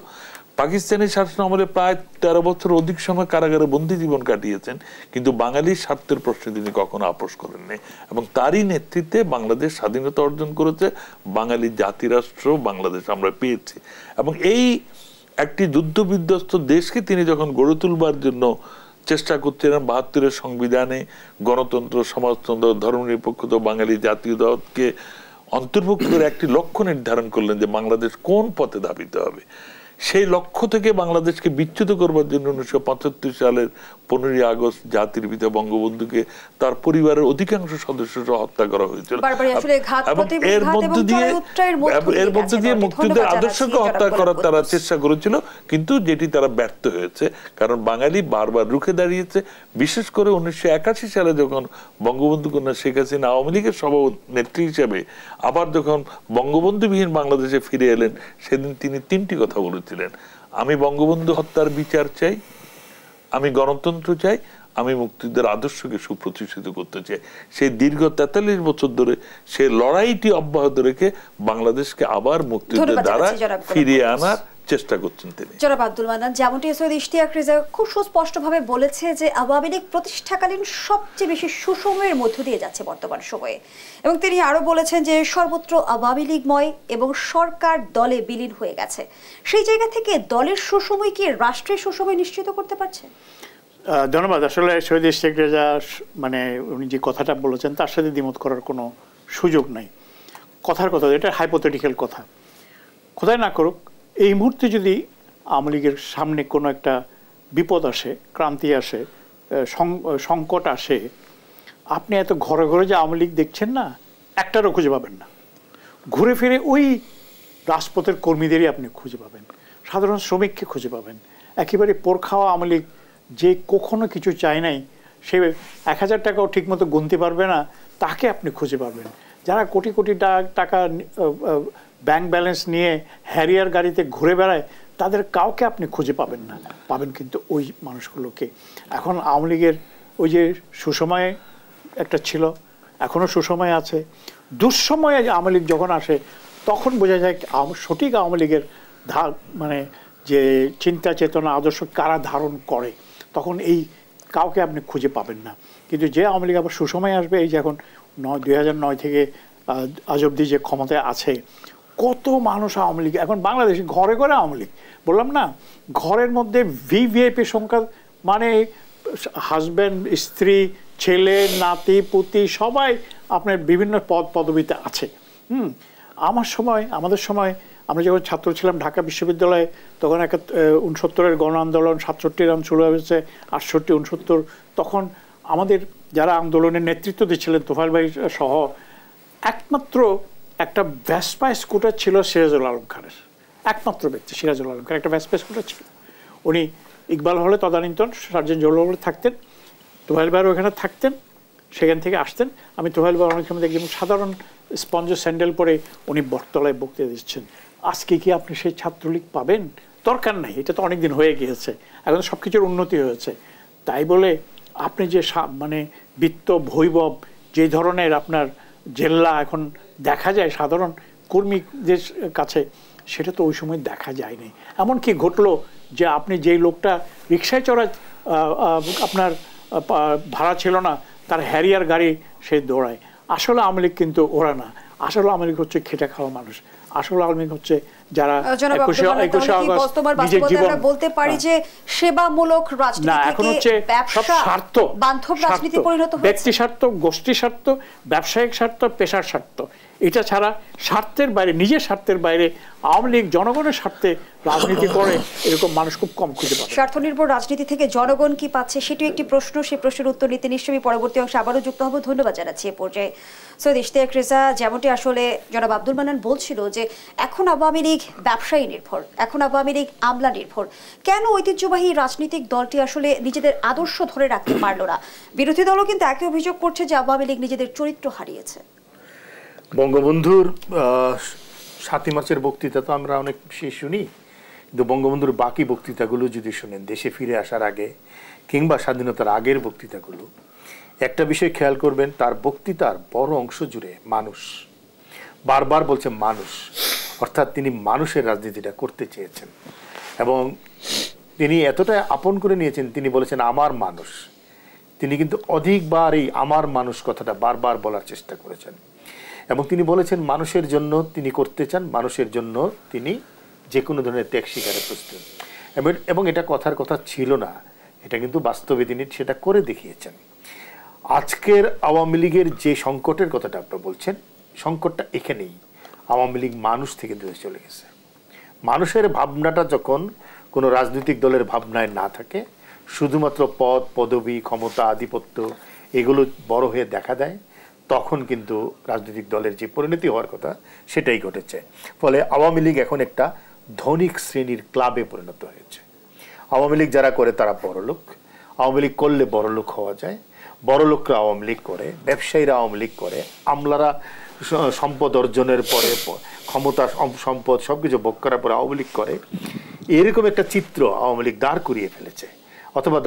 Speaker 4: পাকিস্তানি শাসন আমলে প্রায় 13 বছর অধিক সময় কারাগারে বন্দী জীবন কাটিয়েছেন, কিন্তু বাঙালির স্বার্থের প্রশ্নে তিনি কখনো আপোষ করেননি, এবং তারই নেতৃত্বে বাংলাদেশ স্বাধীনতা অর্জন করেছে, বাঙালি জাতিরাষ্ট্র বাংলাদেশ আমরা পেয়েছি। এবং এই একটি যুদ্ধ বিধ্বস্ত দেশকে তিনি যখন গড়ে তুলবার জন্য চেষ্টা করছিলেন, 72-এর সংবিধানে গণতন্ত্র, সমাজতন্ত্র, ধর্মনিরপেক্ষতা, বাঙালি জাতীয়তাকে অন্তর্ভুক্ত করে একটি লক্ষ্য নির্ধারণ করলেন যে বাংলাদেশ কোন পথে ধাবিত হবে। সেই লক্ষ্য থেকে বাংলাদেশকে বিচ্যুত করবার জন্য 1975 সালের 15 আগস্ট জাতির পিতা বঙ্গবন্ধুকে তার পরিবারের অধিকাংশ সদস্য হত্যা করা হয়েছিল। এর মধ্যে দিয়ে মুক্তিযুদ্ধের আদর্শকে হত্যা করার তারা চেষ্টা করেছিল, কিন্তু যেটি তারা ব্যর্থ হয়েছে, কারণ বাঙালি বারবার রুখে দাঁড়িয়েছে। বিশেষ করে 1981 সালে যখন বঙ্গবন্ধু কন্যা শেখ হাসিনা আওয়ামী লীগের সভানেত্রী হিসেবে আবার যখন বঙ্গবন্ধুবিহীন বাংলাদেশে ফিরে এলেন, সেদিন তিনি 3টি কথা বলেছিলেন: আমি বঙ্গবন্ধু হত্যার বিচার চাই, আমি গণতন্ত্র চাই, আমি মুক্তিযুদ্ধের আদর্শকে সুপ্রতিষ্ঠিত করতে চাই। সেই দীর্ঘ 43 বছর ধরে সেই লড়াইটি অব্যাহত রেখে বাংলাদেশকে আবার মুক্তিযুদ্ধের দ্বারা ফিরিয়ে আনার চেষ্টা করছেন তিনি।
Speaker 1: জনাব আব্দুল মান্নান, যেমনটি সৈয়দ ইশতিয়াক রেজা খুব সুস্পষ্টভাবে বলেছে যে আওয়ামী লীগ প্রতিষ্ঠাকালীন সবচেয়ে বেশি সুসময়ের মধ্য দিয়ে যাচ্ছে বর্তমান সময়ে, এবং তিনি আরো বলেছেন যে সর্বত্র আওয়ামী লীগময় এবং সরকার দলে বিলীন হয়ে গেছে। সেই জায়গা থেকে দলের সুসময় কি রাষ্ট্রের সুসময় নিশ্চিত করতে পারছে?
Speaker 3: ধন্যবাদ। আসলে সৈয়দ ইশতিয়াক রেজা মানে উনি যে কথাটা বলেছেন তার সাথে দ্বিমত করার কোনো সুযোগ নাই। কথার কথা, এটা হাইপোথেটিক্যাল কথা। কোথায় না করুক, এই মুহূর্তে যদি আওয়ামী লীগের সামনে কোনো একটা বিপদ আসে, ক্রান্তি আসে, সংকট আসে, আপনি এত ঘরে ঘরে যে আওয়ামী লীগ দেখছেন না, একটারও খুঁজে পাবেন না। ঘুরে ফিরে ওই রাজপথের কর্মীদেরই আপনি খুঁজে পাবেন, সাধারণ শ্রমিককে খুঁজে পাবেন। একেবারে পোরখাওয়া আওয়ামী লীগ যে কখনো কিছু চায় নাই, সে 1000 টাকাও ঠিকমতো গুনতে পারবে না, তাকে আপনি খুঁজে পাবেন। যারা কোটি কোটি টাকা ব্যাংক ব্যালেন্স নিয়ে হ্যারিয়ার গাড়িতে ঘুরে বেড়ায়, তাদের কাউকে আপনি খুঁজে পাবেন না। পাবেন কিন্তু ওই মানুষগুলোকে। এখন আওয়ামী লীগের ওই যে সুসময়ে একটা ছিল, এখনও সুসময় আছে। দুঃসময়ে আওয়ামী লীগ যখন আসে তখন বোঝা যায় সঠিক আওয়ামী লীগের মানে যে চিন্তা চেতনা আদর্শ কারা ধারণ করে, তখন এই কাউকে আপনি খুঁজে পাবেন না। কিন্তু যে আওয়ামী লীগ আবার সুসময় আসবে, এই যে এখন 2009 থেকে আজ অব্দি যে ক্ষমতায় আছে, কত মানুষ আওয়ামী লীগ এখন বাংলাদেশে ঘরে ঘরে আওয়ামী লীগ। বললাম না, ঘরের মধ্যে ভিভিআইপি সংখ্যা, মানে হাজব্যান্ড, স্ত্রী, ছেলে, নাতি, পুতি সবাই আপনার বিভিন্ন পদবিতে আছে। আমাদের সময় আমরা যখন ছাত্র ছিলাম ঢাকা বিশ্ববিদ্যালয়ে, তখন 69-এর গণ আন্দোলন, 67 রান শুরু হয়েছে, 68, 69, তখন আমাদের যারা আন্দোলনের নেতৃত্ব দিচ্ছিলেন তোফায়েল ভাই সহ, একমাত্র একটা ভ্যাসপা স্কুটার ছিল সিরাজুল আলম খানের, একমাত্র ব্যক্তি সিরাজুল আলম খান, একটা ভ্যাসপা স্কুটার ছিল। উনি ইকবাল হলে তদানীন্তন সার্জেন্ট জহুরুল হলে থাকতেন, তোফায়েল ভাইয়ের ওখানে থাকতেন, সেখান থেকে আসতেন। আমি তোফায়েল ভাই অনেক সময় দেখলাম সাধারণ স্পঞ্জ স্যান্ডেল পরে উনি বটতলায় বক্তৃতা দিচ্ছেন। আজকে কি আপনি সেই ছাত্রলীগ পাবেন? দরকার নাই, এটা তো অনেকদিন হয়ে গিয়েছে, এখন সব কিছুর উন্নতি হয়েছে। তাই বলে আপনি যে মানে বিত্ত বৈভব যে ধরনের আপনার জেল্লা এখন দেখা যায় সাধারণ কর্মীদের কাছে, সেটা তো ওই সময় দেখা যায়নি। এমন কি ঘটলো যে আপনি যেই লোকটা রিক্সায় চড়া আপনার ভাড়া ছিল না, তার হ্যারিয়ার গাড়ি সে দৌড়ায়। আসলে আওয়ামী লীগ কিন্তু ওরা না, আসলে আওয়ামী লীগ হচ্ছে খেটে খাওয়া মানুষ। আসলে আওয়ামী লীগ হচ্ছে যারা 21শে আগস্ট নিজের জীবন
Speaker 1: বলতে পারি যে সেবামূলক রাজনীতি থেকে ব্যবসা বান্ধব রাজনীতি পরিণত হয়েছে।
Speaker 3: ব্যক্তি স্বার্থ, গোষ্ঠী স্বার্থ, ব্যবসায়িক স্বার্থ, পেশার স্বার্থ, এটা ছাড়া স্বার্থের বাইরে, নিজের স্বার্থের বাইরে আওয়ামী লীগ জনগণের স্বার্থে রাজনীতি করে এরকম মানুষ খুব কম খুঁজে পাবে।
Speaker 1: স্বার্থ নির্ভর রাজনীতি থেকে জনগণ কি পাচ্ছে সেটিও একটি প্রশ্ন। সেই প্রশ্নের উত্তর নিতে নিশ্চয়ই পরবর্তী অংশে আবারও যুক্ত হব। ধন্যবাদ জানাচ্ছি এ পর্যায়ে সৈয়দ ইশতিয়াক রেজা। যেমনটি আসলে জনাব আব্দুল মান্নান বলছিল যে এখন আওয়ামী লীগ ব্যবসায়ী নির্ভর, এখন আওয়ামী লীগ আমলা নির্ভর। কেন ঐতিহ্যবাহী রাজনৈতিক দলটি আসলে নিজেদের আদর্শ ধরে রাখতে পারল না? বিরোধী দলও কিন্তু একই অভিযোগ করছে যে আওয়ামী লীগ নিজেদের চরিত্র হারিয়েছে।
Speaker 2: বঙ্গবন্ধুর 7 মার্চের বক্তৃতা তো আমরা অনেক বেশি শুনি, কিন্তু বঙ্গবন্ধুর বাকি বক্তৃতাগুলো যদি শুনেন, দেশে ফিরে আসার আগে কিংবা স্বাধীনতার আগের বক্তৃতাগুলো, একটা বিষয় খেয়াল করবেন, তার বক্তৃতার বড় অংশ জুড়ে মানুষ, বারবার বলছে মানুষ, অর্থাৎ তিনি মানুষের রাজনীতিটা করতে চেয়েছেন এবং তিনি এতটাই আপন করে নিয়েছেন, তিনি বলেছেন আমার মানুষ। তিনি কিন্তু অধিকবার এই আমার মানুষ কথাটা বারবার বলার চেষ্টা করেছেন এবং তিনি বলেছেন মানুষের জন্য তিনি করতে চান, মানুষের জন্য তিনি যে কোনো ধরনের ত্যাগ স্বীকারে প্রস্তুত। এবং এটা কথার কথা ছিল না, এটা কিন্তু বাস্তবে তিনি সেটা করে দেখিয়েছেন। আজকের আওয়ামী লীগের যে সংকটের কথাটা আপনারা বলছেন, সংকটটা এখানেই, আওয়ামী লীগ মানুষ থেকে দূরে চলে গেছে। মানুষের ভাবনাটা যখন কোনো রাজনৈতিক দলের ভাবনায় না থাকে, শুধুমাত্র পদ, পদবি, ক্ষমতা, আধিপত্য এগুলো বড় হয়ে দেখা দেয়, তখন কিন্তু রাজনৈতিক দলের যে পরিণতি হওয়ার কথা সেটাই ঘটেছে। ফলে আওয়ামী লীগ এখন একটা ধনিক শ্রেণীর ক্লাবে পরিণত হয়েছে। আওয়ামী লীগ যারা করে তারা বড় লোক, আওয়ামী লীগ করলে বড় লোক হওয়া যায়, বড় লোকরা আওয়ামী লীগ করে, ব্যবসায়ীরা আওয়ামী লীগ করে, আমলারা সম্পদ অর্জনের পরে ক্ষমতা সম্পদ সবকিছু ভোগ করার পরে আওয়ামী লীগ করে। এরকম একটা চিত্র আওয়ামী লীগ দাঁড় করিয়ে ফেলেছে অথবা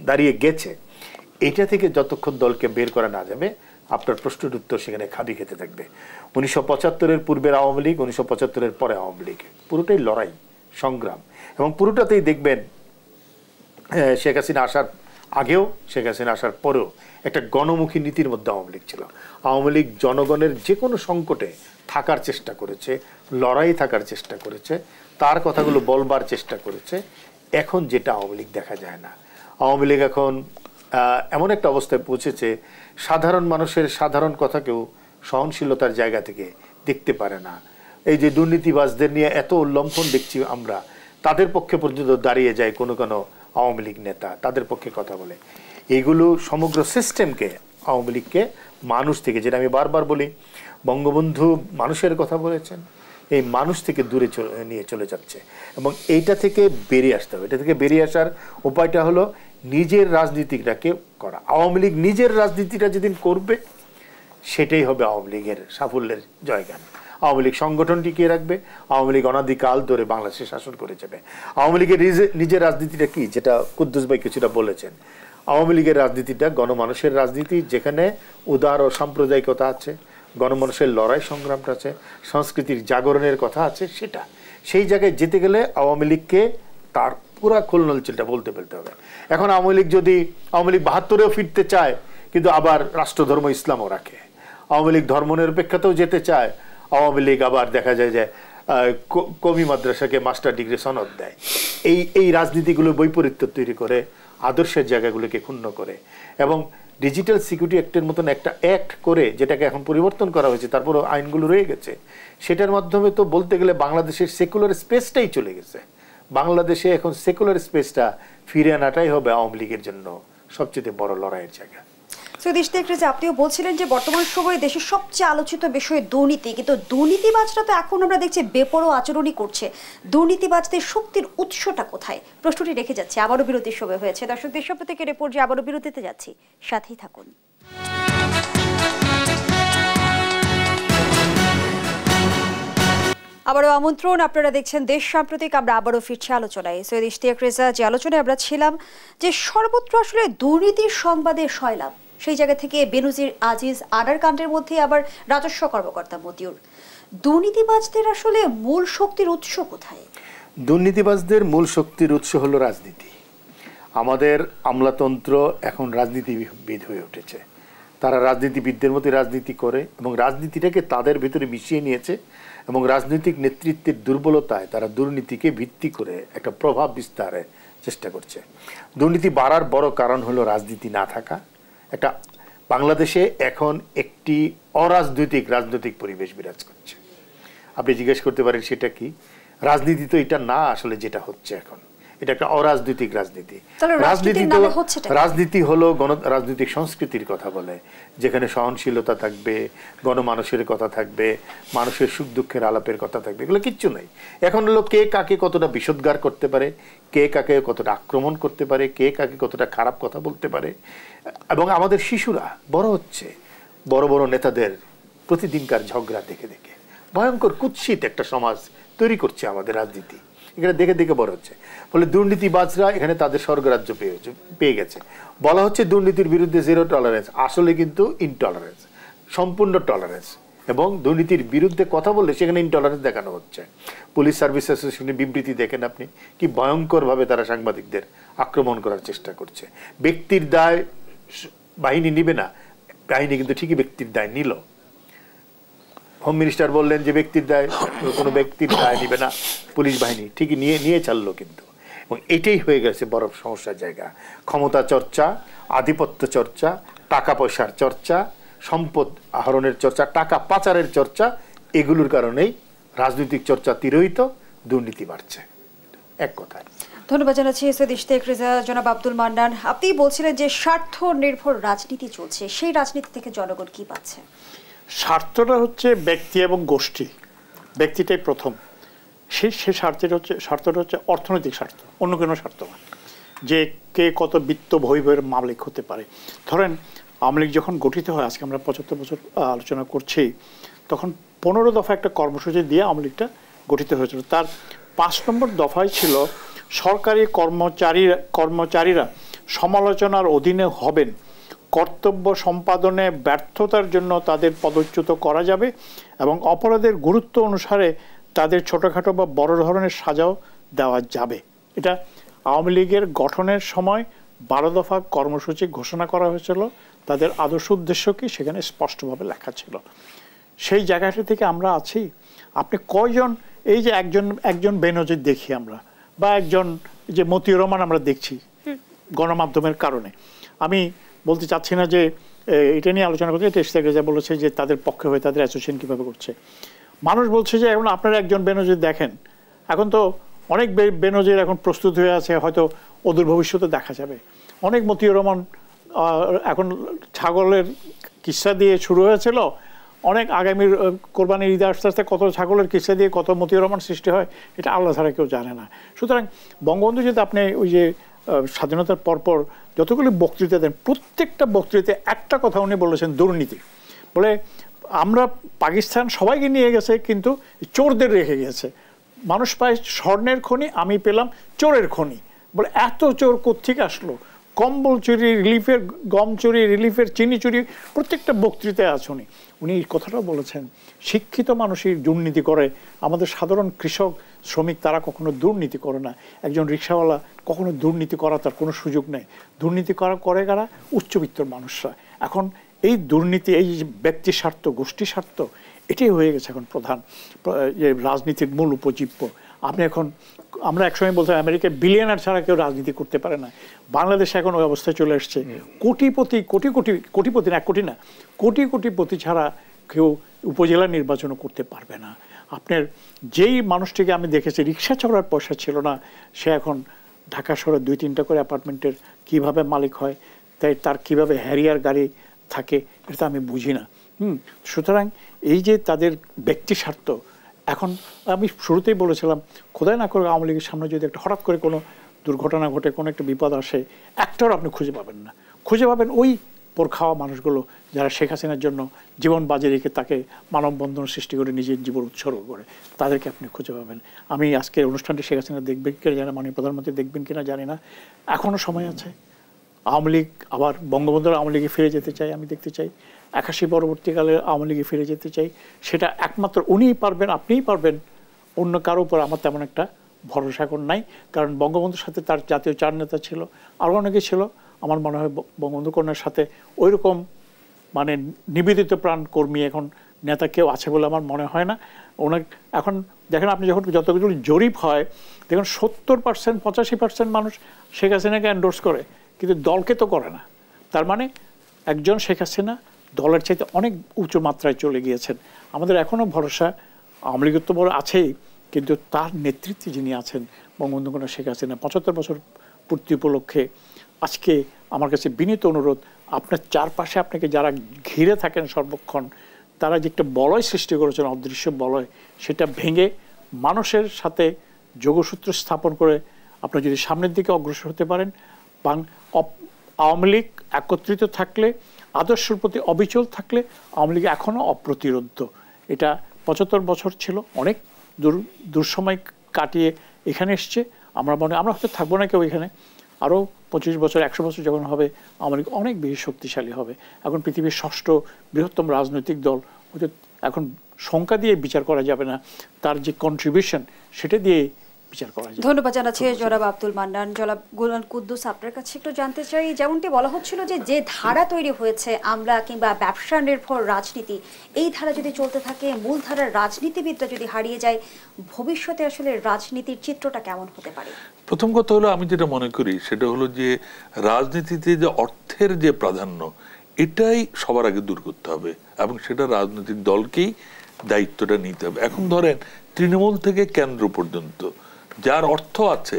Speaker 2: দাঁড়িয়ে গেছে। এটা থেকে যতক্ষণ দলকে বের করা না যাবে আপনার প্রশ্নের উত্তর সেখানে খাদি খেতে থাকবে। 1975-এর পূর্বের আওয়ামী লীগ, 1975-এর পরে আওয়ামী লীগ, পুরোটাই লড়াই সংগ্রাম, এবং পুরোটাতেই দেখবেন শেখ হাসিনা আসার আগেও শেখ হাসিনা আসার পরেও একটা গণমুখী নীতির মধ্যে আওয়ামী লীগ ছিল। আওয়ামী লীগ জনগণের যে কোনো সংকটে থাকার চেষ্টা করেছে, লড়াই থাকার চেষ্টা করেছে, তার কথাগুলো বলবার চেষ্টা করেছে। এখন যেটা আওয়ামী লীগ দেখা যায় না, আওয়ামী লীগ এখন এমন একটা অবস্থায় পৌঁছেছে সাধারণ মানুষের সাধারণ কথাকেও সহনশীলতার জায়গা থেকে দেখতে পারে না। এই যে দুর্নীতিবাজদের নিয়ে এত উল্লম্ফন দেখছি আমরা, তাদের পক্ষে পর্যন্ত দাঁড়িয়ে যায় কোনো কোনো আওয়ামী লীগ নেতা, তাদের পক্ষে কথা বলে। এইগুলো সমগ্র সিস্টেমকে, আওয়ামী লীগকে মানুষ থেকে, যেটা আমি বারবার বলি, বঙ্গবন্ধু মানুষের কথা বলেছেন, এই মানুষ থেকে দূরে নিয়ে চলে যাচ্ছে, এবং এইটা থেকে বেরিয়ে আসতে হবে। এটা থেকে বেরিয়ে আসার উপায়টা হলো নিজের রাজনীতিটাকে করা। আওয়ামী লীগ নিজের রাজনীতিটা যেদিন করবে সেটাই হবে আওয়ামী লীগের সাফল্যের জয়গান। আওয়ামী লীগ সংগঠন টিকিয়ে রাখবে, আওয়ামী লীগ অনাদিকাল ধরে বাংলাদেশে শাসন করে যাবে। আওয়ামী লীগের নিজের রাজনীতিটা কি, যেটা কুদ্দুস ভাই কিছুটা বলেছেন, আওয়ামী লীগের রাজনীতিটা গণমানুষের রাজনীতি, যেখানে উদার ও সাম্প্রদায়িকতা আছে, গণমানুষের লড়াই সংগ্রামটা আছে, সংস্কৃতির জাগরণের কথা আছে। সেটা সেই জায়গায় যেতে গেলে আওয়ামী লীগকে তার পুরা খোলনলচলটা বলতে হবে। এখন আওয়ামী লীগ ৭২-এও ফিরতে চায়, কিন্তু আবার রাষ্ট্রধর্ম ইসলামও রাখে। আওয়ামী লীগ ধর্মনিরপেক্ষতাও যেতে চায়, আওয়ামী লীগ আবার দেখা যায় যে কমি মাদ্রাসাকে মাস্টার ডিগ্রি সনদ দেয়। এই রাজনীতিগুলো বৈপরীত্য তৈরি করে, আদর্শের জায়গাগুলোকে ক্ষুণ্ণ করে, এবং ডিজিটাল সিকিউরিটি অ্যাক্টের মতন একটা অ্যাক্ট করে, যেটাকে এখন পরিবর্তন করা হয়েছে, তারপরও আইনগুলো রয়ে গেছে, সেটার মাধ্যমে তো বলতে গেলে বাংলাদেশের সেকুলার স্পেসটাই চলে গেছে। বাংলাদেশে এখন সেকুলার স্পেসটা ফিরে আনাটাই হবে আওয়ামী লীগের জন্য সবচেয়ে বড় লড়াইয়ের জায়গা।
Speaker 1: আপনিও বলছিলেন যে বর্তমান সময়ে দেশের সবচেয়ে আলোচিত বিষয় দুর্নীতি, কিন্তু দুর্নীতিবাজরা তো এখন আমরা দেখছি বেপরোয়া আচরণই করছে। দুর্নীতিবাজদের শক্তির উৎসটা কোথায়, প্রশ্নটি রেখে যাচ্ছে। আবারও বিরতির সময় হয়েছে। দর্শকদের সব থেকে রিপোর্ট যে আবারও বিরতিতে যাচ্ছি, সাথেই থাকুন। আবারও আমন্ত্রণ, আপনারা দেখছেন দেশ সাম্প্রতিক। আমরা আবারও ফিরছি আলোচনায়। সৈয়দ ইশতিয়াক রেজা, যে আলোচনায় আমরা ছিলাম যে সর্বত্র আসলে দুর্নীতির সংবাদে সয়লাভ, সেই জায়গা থেকে বেনজির আজিজ আডার কাণ্ডের মধ্যে আবার রাজস্ব কর্মকর্তা মতিউর, দুর্নীতিবাজদের আসলে মূল শক্তির উৎস কোথায়?
Speaker 2: দুর্নীতিবাজদের মূল শক্তির উৎস হলো রাজনীতি। আমাদের আমলাতন্ত্র এখন রাজনীতিবিদ হয়ে উঠেছে। তারা রাজনীতিবিদদের মতো রাজনীতি করে এবং রাজনীতিটাকে তাদের ভিতরে মিশিয়ে নিয়েছে, এবং রাজনৈতিক নেতৃত্বের দুর্বলতায় তারা দুর্নীতিকে ভিত্তি করে একটা প্রভাব বিস্তারের চেষ্টা করছে। দুর্নীতি বাড়ার বড় কারণ হলো রাজনীতি না থাকা। একটা বাংলাদেশে এখন একটি রাজনৈতিক পরিবেশ বিরাজ করছে। আপনি জিজ্ঞেস করতে পারেন সেটা কি? রাজনীতি তো এটা না, আসলে যেটা হচ্ছে এখন এটা একটা অরাজনৈতিক রাজনীতি। রাজনীতি হলো রাজনৈতিক সংস্কৃতির কথা বলে, যেখানে সহনশীলতা থাকবে, গণমানুষের কথা থাকবে, মানুষের সুখ দুঃখের আলাপের কথা থাকবে। এগুলো কিচ্ছু নেই। এখন হলো কে কাকে কতটা বিষোদ্গার করতে পারে, কে কাকে কতটা আক্রমণ করতে পারে, কে কাকে কতটা খারাপ কথা বলতে পারে। এবং আমাদের শিশুরা বড় হচ্ছে বড় বড় নেতাদের প্রতিদিনকার ঝগড়া দেখে দেখে। ভয়ঙ্কর কুৎসিত একটা সমাজ তৈরি করছে আমাদের রাজনীতি, এখানে দেখে দেখে বড় হচ্ছে। ফলে দুর্নীতিবাজরা এখানে তাদের স্বর্গরাজ্য পেয়ে গেছে। বলা হচ্ছে দুর্নীতির বিরুদ্ধে জিরো টলারেন্স, আসলে কিন্তু ইনটলারেন্স, সম্পূর্ণ টলারেন্স। এবং দুর্নীতির বিরুদ্ধে কথা বললে সেখানে ইনটলারেন্স দেখানো হচ্ছে। পুলিশ সার্ভিস অ্যাসোসিয়েশনের বিবৃতি দেখেন আপনি, কি ভয়ঙ্করভাবে তারা সাংবাদিকদের আক্রমণ করার চেষ্টা করছে। ব্যক্তির দায় বাহিনী নিবে না, বাহিনী কিন্তু ঠিকই ব্যক্তির দায় নিল। হোম মিনিস্টার বললেন যে ব্যক্তির দায়, কোনো ব্যক্তির দায় নিবে না, পুলিশ বাহিনী ঠিকই নিয়ে চাললো কিন্তু। এবং এটাই হয়ে গেছে বড় সমস্যার জায়গা। ক্ষমতা চর্চা, আধিপত্য চর্চা, টাকা পয়সার চর্চা, সম্পদ আহরণের চর্চা, টাকা পাচারের চর্চা, এগুলোর কারণেই রাজনৈতিক চর্চা তিরোহিত, দুর্নীতি বাড়ছে, এক কথায়।
Speaker 1: ধন্যবাদ জানাচ্ছি সৈয়দ ইশতিয়াক রেজা। জনাব আব্দুল মান্নান, আপনি বলছিলেন যে স্বার্থ নির্ভর রাজনীতি চলছে, সেই রাজনীতি থেকে জনগণ কি পাচ্ছে?
Speaker 3: স্বার্থটা হচ্ছে ব্যক্তি এবং গোষ্ঠী। ব্যক্তিটাই প্রথম, সে স্বার্থটা হচ্ছে অর্থনৈতিক স্বার্থ, অন্য কোনো স্বার্থ না। যে কে কত বিত্ত বৈভবের মালিক হতে পারে। ধরেন আওয়ামী লীগ যখন গঠিত হয়, আজকে আমরা ৭৫ বছর আলোচনা করছি, তখন 15 দফা একটা কর্মসূচি দিয়ে আওয়ামী লীগটা গঠিত হয়েছিল। তার 5 নম্বর দফায় ছিল সরকারি কর্মচারীরা সমালোচনার অধীনে হবেন, কর্তব্য সম্পাদনে ব্যর্থতার জন্য তাদের পদচ্যুত করা যাবে এবং অপরাধের গুরুত্ব অনুসারে তাদের ছোটোখাটো বা বড় ধরনের সাজাও দেওয়া যাবে। এটা আওয়ামী লীগের গঠনের সময় 12 দফা কর্মসূচি ঘোষণা করা হয়েছিল, তাদের আদর্শ উদ্দেশ্য কি সেখানে স্পষ্টভাবে লেখা ছিল। সেই জায়গাটা থেকে আমরা আছি। আপনি কয়জন, এই যে একজন বেনজির দেখি আমরা, বা একজন যে মতিউর রহমান আমরা দেখছি গণমাধ্যমের কারণে, আমি বলতে চাচ্ছি না যে এটা নিয়ে আলোচনা করতে, টেস্ট সেক্রেটারি যা বলেছে যে তাদের পক্ষে হয়ে তাদের অ্যাসোসিয়েশন কীভাবে করছে। মানুষ বলছে যে এখন আপনারা একজন বেনজির দেখেন, এখন তো অনেক বেনজির এখন প্রস্তুত হয়ে আছে, হয়তো অদূর ভবিষ্যতে দেখা যাবে। অনেক মতিউর রহমান এখন ছাগলের কিস্সা দিয়ে শুরু হয়েছিল, অনেক আগামী কোরবানির ঈদে আস্তে আস্তে কত ছাগলের কিস্সা দিয়ে কত মতিউর রহমান সৃষ্টি হয় এটা আল্লাহ ছাড়া কেউ জানে না। সুতরাং বঙ্গবন্ধু যদি আপনি ওই যে স্বাধীনতার পরপর যতগুলি বক্তৃতা দেন, প্রত্যেকটা বক্তৃতায় একটা কথা উনি বলেছেন, দুর্নীতি। বলে আমরা পাকিস্তান সবাইকে নিয়ে গেছে কিন্তু চোরদের রেখে গেছে, মানুষ পায় স্বর্ণের খনি, আমি পেলাম চোরের খনি। বলে এত চোর কোত্থেকে আসলো? কম্বল চুরি, রিলিফের গম চুরি, রিলিফের চিনি চুরি, প্রত্যেকটা বক্তৃতায় আছে উনি এই কথাটাও বলেছেন। শিক্ষিত মানুষই দুর্নীতি করে, আমাদের সাধারণ কৃষক শ্রমিক তারা কখনো দুর্নীতি করে না। একজন রিক্সাওয়ালা কখনো দুর্নীতি করা তার কোনো সুযোগ নেই। দুর্নীতি করে কারা? উচ্চবিত্তর মানুষরা। এখন এই দুর্নীতি, এই ব্যক্তি স্বার্থ, গোষ্ঠী স্বার্থ, এটাই হয়ে গেছে এখন প্রধান রাজনীতির মূল উপজীব্য। আপনি এখন, আমরা একসময় বলতাম আমেরিকায় বিলিয়নার ছাড়া কেউ রাজনীতি করতে পারে না, বাংলাদেশে এখন ওই অবস্থায় চলে এসছে। কোটিপতি না, কোটি না, কোটিপতি ছাড়া কেউ উপজেলা নির্বাচনও করতে পারবে না। আপনার যেই মানুষটিকে আমি দেখেছি রিক্সা চড়ার পয়সা ছিল না, সে এখন ঢাকা শহরে 2-3টা করে অ্যাপার্টমেন্টের কিভাবে মালিক হয়, তাই তার কিভাবে হ্যারিয়ার গাড়ি থাকে, এটা আমি বুঝি না। সুতরাং এই যে তাদের ব্যক্তি স্বার্থ, এখন আমি শুরুতেই বলেছিলাম খোদাই না করে আওয়ামী লীগের সামনে যদি একটা হঠাৎ করে কোনো দুর্ঘটনা ঘটে, কোনো একটা বিপদ আসে, একটাও আপনি খুঁজে পাবেন না। খুঁজে পাবেন ওই পোর খাওয়া মানুষগুলো যারা শেখ হাসিনার জন্য জীবন বাজি রেখে তাকে মানববন্ধন সৃষ্টি করে নিজের জীবন উৎসর্গ করে, তাদেরকে আপনি খুঁজে পাবেন। আমি আজকের অনুষ্ঠানটি শেখ হাসিনা দেখবেন কিনা জানি না, মাননীয় প্রধানমন্ত্রী দেখবেন কিনা জানি না, এখনও সময় আছে। আওয়ামী লীগ আবার বঙ্গবন্ধুর আওয়ামী লীগে ফিরে যেতে চাই, আমি দেখতে চাই 81 পরবর্তীকালে আওয়ামী লীগে ফিরে যেতে চাই। সেটা একমাত্র উনিই পারবেন, আপনিই পারবেন, অন্য কারো উপর আমার তেমন একটা ভরসা এখন নাই। কারণ বঙ্গবন্ধুর সাথে তার জাতীয় 4 নেতা ছিল, আরও অনেকে ছিল। আমার মনে হয় বঙ্গবন্ধু কন্যার সাথে ওই রকম মানে নিবেদিত প্রাণ কর্মী এখন নেতা কেউ আছে বলে আমার মনে হয় না। ওনার এখন দেখেন, আপনি যখন যতগুলো জরিপ হয় দেখুন 70% 85% মানুষ শেখ হাসিনাকে এন্ডোর্স করে, কিন্তু দলকে তো করে না। তার মানে একজন শেখ হাসিনা দলের চাইতে অনেক উঁচু মাত্রায় চলে গিয়েছেন। আমাদের এখনও ভরসা আওয়ামী লীগের তো বড় আছেই, কিন্তু তার নেতৃত্বে যিনি আছেন বঙ্গবন্ধু কন্যা শেখ হাসিনা 75 বছর পূর্তি উপলক্ষে আজকে আমার কাছে বিনীত অনুরোধ, আপনার চারপাশে আপনাকে যারা ঘিরে থাকেন সর্বক্ষণ, তারা যে একটা বলয় সৃষ্টি করেছেন, অদৃশ্য বলয়, সেটা ভেঙে মানুষের সাথে যোগসূত্র স্থাপন করে আপনি যদি সামনের দিকে অগ্রসর হতে পারেন, আওয়ামী লীগ একত্রিত থাকলে, আদর্শের প্রতি অবিচল থাকলে আওয়ামী লীগ এখনও অপ্রতিরোধ্য। এটা 75 বছর ছিল, অনেক দুঃসময় কাটিয়ে এখানে এসছে। আমরা হয়তো থাকবো না কেউ এখানে, আরও 25 বছর 100 বছর যখন হবে আওয়ামী লীগ অনেক বেশি শক্তিশালী হবে। এখন পৃথিবীর 6ষ্ঠ বৃহত্তম রাজনৈতিক দল, হয়তো এখন সংখ্যা দিয়ে বিচার করা যাবে না, তার যে কন্ট্রিবিউশন সেটা দিয়ে বিচার করা যায়।
Speaker 1: ধন্যবাদ জানাচ্ছি জনাব আব্দুল মান্নান। জনাব গোলান কুদ্দুস, আপনার কাছে একটু জানতে চাই, যেমনটি বলা হচ্ছিল যে ধারা তৈরি হয়েছে আমরা কিংবা ব্যবসা নির্ভর রাজনীতি, এই ধারা যদি চলতে থাকে, মূল ধারার রাজনীতিবিদরা যদি হারিয়ে যায়, ভবিষ্যতে আসলে রাজনীতির চিত্রটা কেমন হতে পারে?
Speaker 4: প্রথম কথা হলো, আমি যেটা মনে করি সেটা হলো যে রাজনীতিতে যে অর্থের যে প্রাধান্য, এটাই সবার আগে দূর করতে হবে এবং সেটা রাজনৈতিক দলকেই দায়িত্বটা নিতে হবে। এখন ধরেন তৃণমূল থেকে কেন্দ্র পর্যন্ত যার অর্থ আছে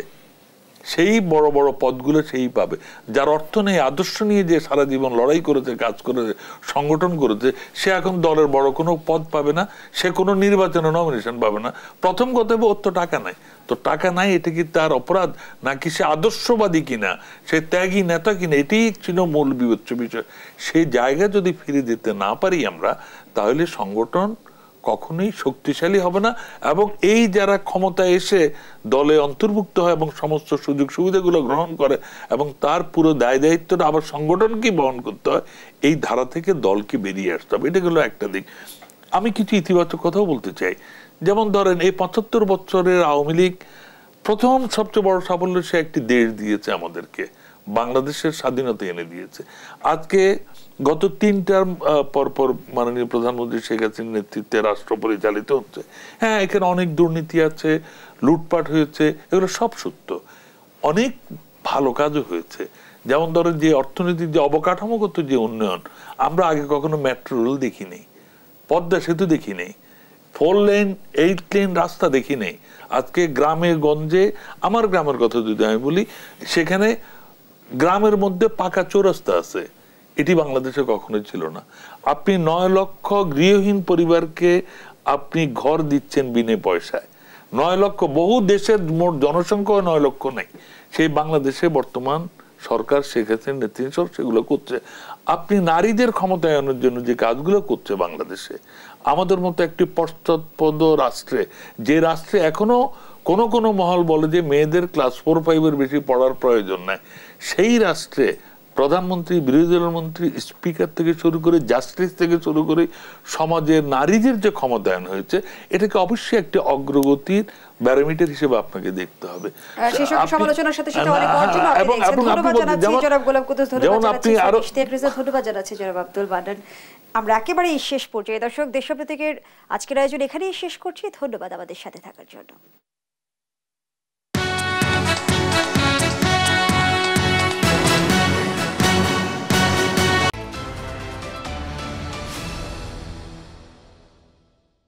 Speaker 4: সেই বড় বড় পদগুলো সেই পাবে, যার অর্থ নেই, আদর্শ নিয়ে যে সারা জীবন লড়াই করেছে, কাজ করেছে, সংগঠন করেছে, সে এখন দলের বড় কোনো পদ পাবে না, সে কোনো নির্বাচনে নমিনেশন পাবে না। প্রথম কথা ওর তো টাকা নাই, তো টাকা নাই এটা কি তার অপরাধ, নাকি সে আদর্শবাদী কিনা, সে ত্যাগী নেতা কিনা, এটি ছিল মূল বিবেচ্য বিষয়। সেই জায়গা যদি ফিরে যেতে না পারি আমরা, তাহলে সংগঠন কখনোই শক্তিশালী হবে না। এবং এই যারা ক্ষমতায় এসে দলে অন্তর্ভুক্ত হয় এবং সমস্ত সুযোগ সুবিধাগুলো গ্রহণ করে এবং তার পুরো দায় দায়িত্বটা আবার সংগঠনকে বহন করতে হয়, এই ধারা থেকে দলকে বেরিয়ে আসতে হবে। এটা হলো একটা দিক। আমি কিছু ইতিবাচক কথাও বলতে চাই। যেমন ধরেন এই ৭৫ বছরের আওয়ামী লীগ প্রথম সবচেয়ে বড় সাফল্য, সে একটি দেশ দিয়েছে আমাদেরকে, বাংলাদেশের স্বাধীনতা এনে দিয়েছে। আজকে গত ৩ টার্ম পরপর মাননীয় প্রধানমন্ত্রী শেখ হাসিনার নেতৃত্বে রাষ্ট্র পরিচালিত হচ্ছে। হ্যাঁ, এখানে অনেক দুর্নীতি আছে, লুটপাট হয়েছে, এগুলো সব সত্য। অনেক ভালো কাজও হয়েছে। যেমন ধরেন যে অর্থনীতির যে অবকাঠামোগত যে উন্নয়ন, আমরা আগে কখনো মেট্রো রেল দেখি নেই, পদ্মা সেতু দেখি নেই, 4 লেন 8 লেন রাস্তা দেখি নেই। আজকে গ্রামে গঞ্জে, আমার গ্রামের কথা যদি আমি বলি, সেখানে গ্রামের মধ্যে পাকা চৌরাস্তা আছে, এটি বাংলাদেশে কখনোই ছিল না। আপনি 9 লক্ষ গৃহহীন পরিবারকে আপনি ঘর দিচ্ছেন বিনে পয়সায়। 9 লক্ষ, বহু দেশের মোট জনসংখ্যা 9 লক্ষ নেই, সেই বাংলাদেশে বর্তমান সরকার শেখ হাসিনার নেতৃত্বে সেগুলো করছে। আপনি নারীদের ক্ষমতায়নের জন্য যে কাজগুলো করছে বাংলাদেশে, আমাদের মতো একটি পশ্চাৎপদ রাষ্ট্রে, যে রাষ্ট্রে এখনো কোন কোন মহল বলে যে মেয়েদের ক্লাস 4-5 বেশি পড়ার প্রয়োজন নাই, সেই রাষ্ট্রে প্রধানমন্ত্রী, বিরোধী দলের মন্ত্রী, স্পিকার থেকে শুরু করে জাস্টিস থেকে শুরু করে সমাজের নারীদের যে ক্ষমতায়ন হয়েছে, এটাকে অবশ্যই একটি অগ্রগতির ব্যারোমিটার হিসেবে আপনাকে দেখতে হবে।
Speaker 1: আমরা একেবারে শেষ পর্যায়ে দর্শক, দেশপ্রতীকের আজকের আয়োজন এখানেই শেষ করছি। ধন্যবাদ আমাদের সাথে থাকার জন্য।